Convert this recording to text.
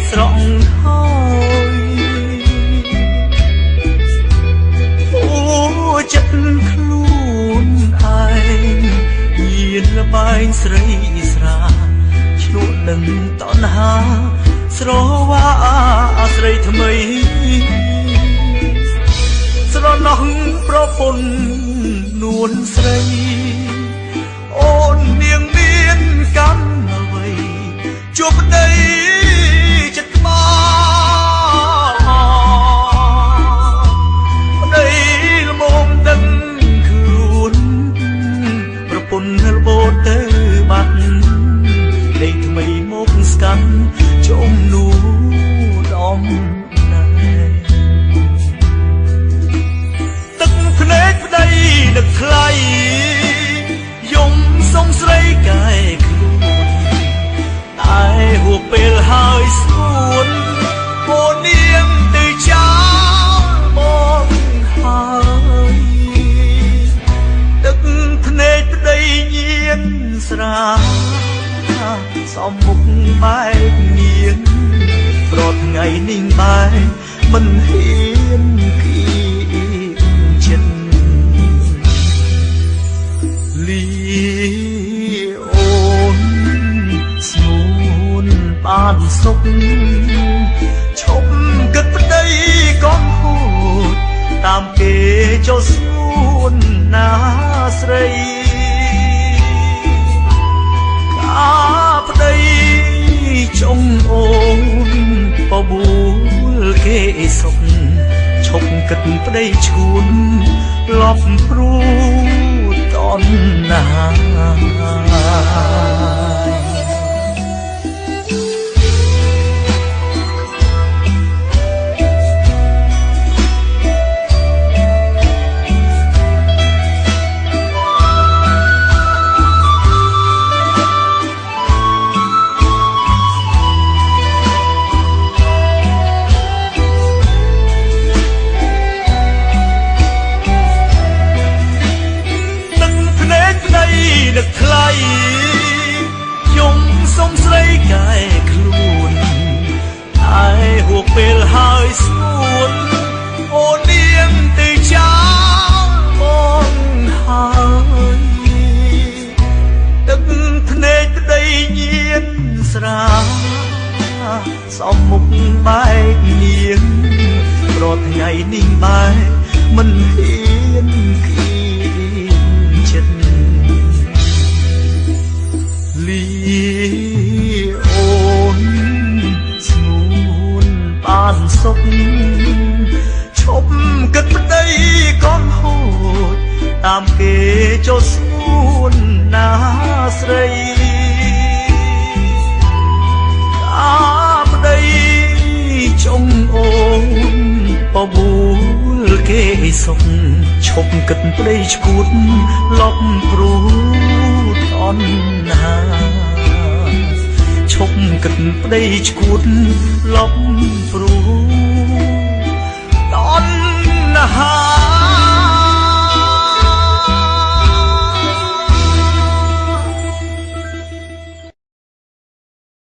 ស្រង់ហើយអូចិត្តខ្លួនឯងមានលបែងស្រីស្រាឆ្លក់នឹងតណ្ហាស្រវាស្រីថ្មីស្រណោះប្រពន្ធនួនស្រីអូននាងមានកម្មអ្វីជួបប្តីចិត្តថ្មប្តីល្មមដឹងខ្លួនប្រពន្ធរបូតទៅបាត់ដេកថ្មីមកស្កាន់ជុំនួនអំណាយទឹកភ្នែកប្តីនឹកថ្លៃយំសុំស្រីកែខ្លួនតែហួពេលហើយស្ងួនអូននាងទៅចោលមកហើយទឹកភ្នែកប្តីញៀនស្រាសំមុខបែកនាងប្រត់ថ្ងៃនេះបែកមិនហ៊ានគៀចិត្តលីអូនស្ងួនបានសុខឈប់គិតប្តីកូនហូចតាមគេចុះស្ងួនណាស្រីប្តីចុងអូនបបួលគេសុខឈប់គិតប្តីឈួនលប់ព្រួតតណ្ហានឹកថ្លៃយំសុំស្រីកែខ្លួនតែហួពេលហើយស្ងួនអូននាងទៅចោលមកហើយទឹកភ្នែកប្តីញៀនស្រាសំមុខបែកនាងប្រត់ថ្ងៃនេះបែកមិនហ៊ានគៀចិត្តលីអូនស្ងួនបានសុខឈប់គិតប្តីកូនហូចតាមគេចុះស្ងួនណាស្រីប្តីចុងអូនបបួលគេសុខឈប់គិតប្តីឈួតលប់ព្រួតអន់ណាឈប់គិតប្តីឈួតលប់ព្រួតអន់ណា